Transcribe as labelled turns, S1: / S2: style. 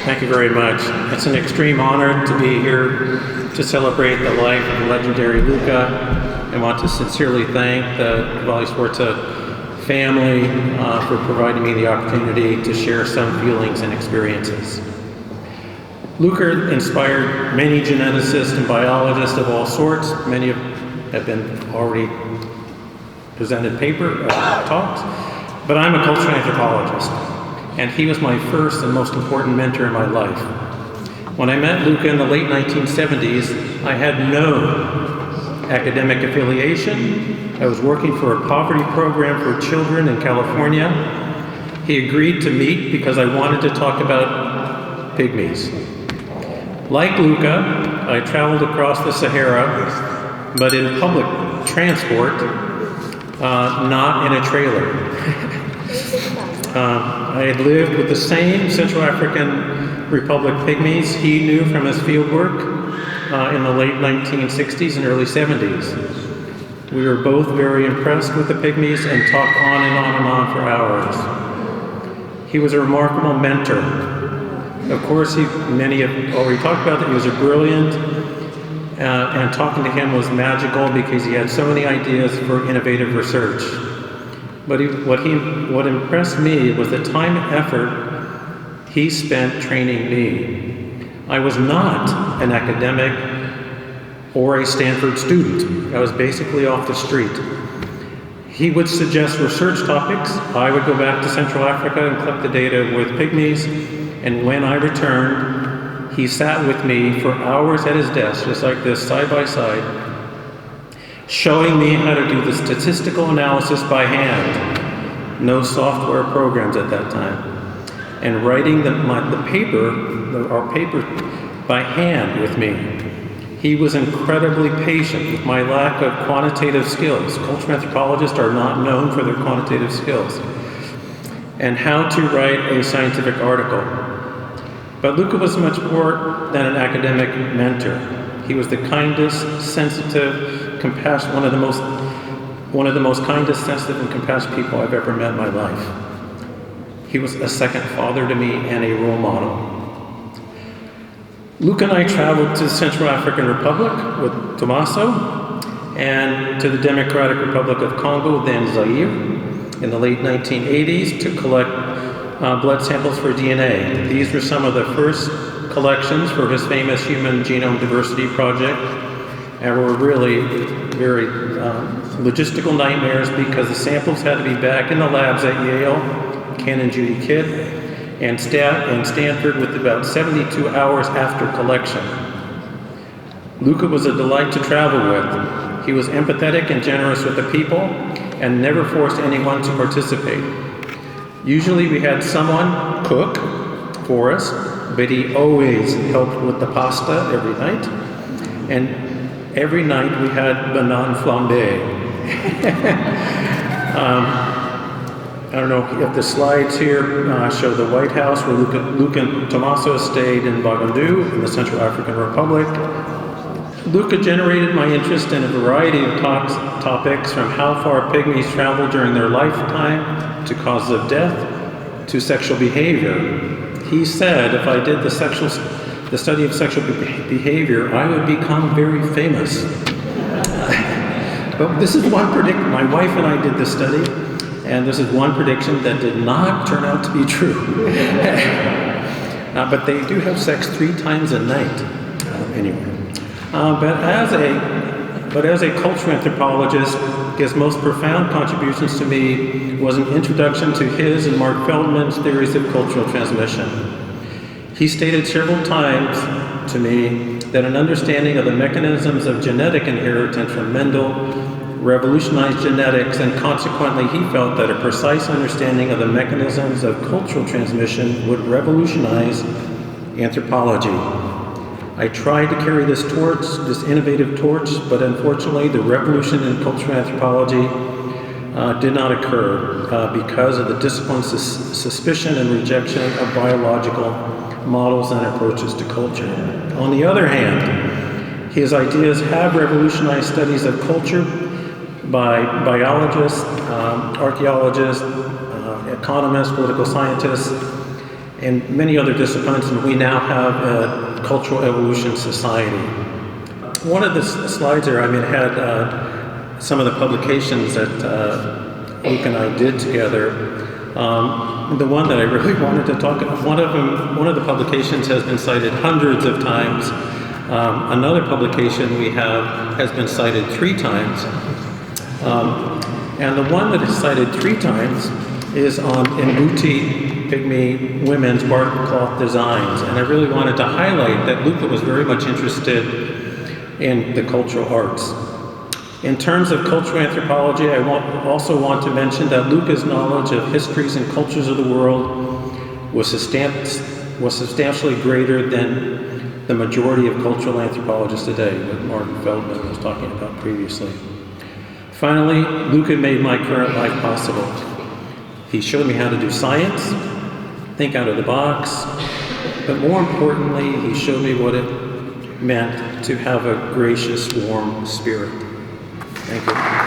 S1: Thank you very much. It's an extreme honor to be here to celebrate the life of the legendary Luca. I want to sincerely thank the Cavalli-Sforza family for providing me the opportunity to share some feelings and experiences. Luca inspired many geneticists and biologists of all sorts. Many have been already presented talks, but I'm a cultural anthropologist, and he was my first and most important mentor in my life. When I met Luca in the late 1970s, I had no academic affiliation. I was working for a poverty program for children in California. He agreed to meet because I wanted to talk about pygmies. Like Luca, I traveled across the Sahara, but in public transport, not in a trailer. I had lived with the same Central African Republic pygmies he knew from his field work in the late 1960s and early 70s. We were both very impressed with the pygmies and talked on and on and on for hours. He was a remarkable mentor. Of course, many have already talked about that he was a brilliant, and talking to him was magical because he had so many ideas for innovative research. But what impressed me was the time and effort he spent training me. I was not an academic or a Stanford student. I was basically off the street. He would suggest research topics. I would go back to Central Africa and collect the data with pygmies. And when I returned, he sat with me for hours at his desk, just like this, side by side, showing me how to do the statistical analysis by hand. No software programs at that time. And writing our paper by hand with me. He was incredibly patient with my lack of quantitative skills. Cultural anthropologists are not known for their quantitative skills. And how to write a scientific article. But Luca was much more than an academic mentor. He was the kindest, sensitive, compassionate, one of the most kindest, sensitive, and compassionate people I've ever met in my life. He was a second father to me and a role model. Luca and I traveled to the Central African Republic with Tommaso and to the Democratic Republic of Congo, then Zaire, in the late 1980s to collect blood samples for DNA. These were some of the first collections for his famous Human Genome Diversity Project, and were really very logistical nightmares because the samples had to be back in the labs at Yale, Ken and Judy Kidd, and Stanford with about 72 hours after collection. Luca was a delight to travel with. He was empathetic and generous with the people and never forced anyone to participate. Usually we had someone cook for us, but he always helped with the pasta every night. And every night we had banane flambé. I don't know if the slides here show the White House where Luca and Tommaso stayed in Bagandou in the Central African Republic. Luca generated my interest in a variety of topics, from how far pygmies travel during their lifetime, to causes of death, to sexual behavior. He said if I did the study of sexual behavior, I would become very famous. But this is one prediction. My wife and I did the study, and this is one prediction that did not turn out to be true. But they do have sex 3 times a night, anyway. But as a cultural anthropologist, his most profound contributions to me was an introduction to his and Mark Feldman's theories of cultural transmission. He stated several times to me that an understanding of the mechanisms of genetic inheritance from Mendel revolutionized genetics, and consequently he felt that a precise understanding of the mechanisms of cultural transmission would revolutionize anthropology. I tried to carry this innovative torch, but unfortunately the revolution in cultural anthropology did not occur because of the discipline's suspicion and rejection of biological models and approaches to culture. On the other hand, his ideas have revolutionized studies of culture by biologists, archaeologists, economists, political scientists, and many other disciplines, and we now have a Cultural Evolution Society. One of the slides there, had some of the publications that Luke and I did together. The one that I really wanted to talk about, one of the publications has been cited hundreds of times. Another publication we have has been cited 3 times. And the one that is cited 3 times is on Mbuti Pygmy women's bark cloth designs. And I really wanted to highlight that Luca was very much interested in the cultural arts. In terms of cultural anthropology, I also want to mention that Luca's knowledge of histories and cultures of the world was substantially greater than the majority of cultural anthropologists today, what Martin Feldman was talking about previously. Finally, Luca made my current life possible. He showed me how to do science, think out of the box, but more importantly, he showed me what it meant to have a gracious, warm spirit. Thank you.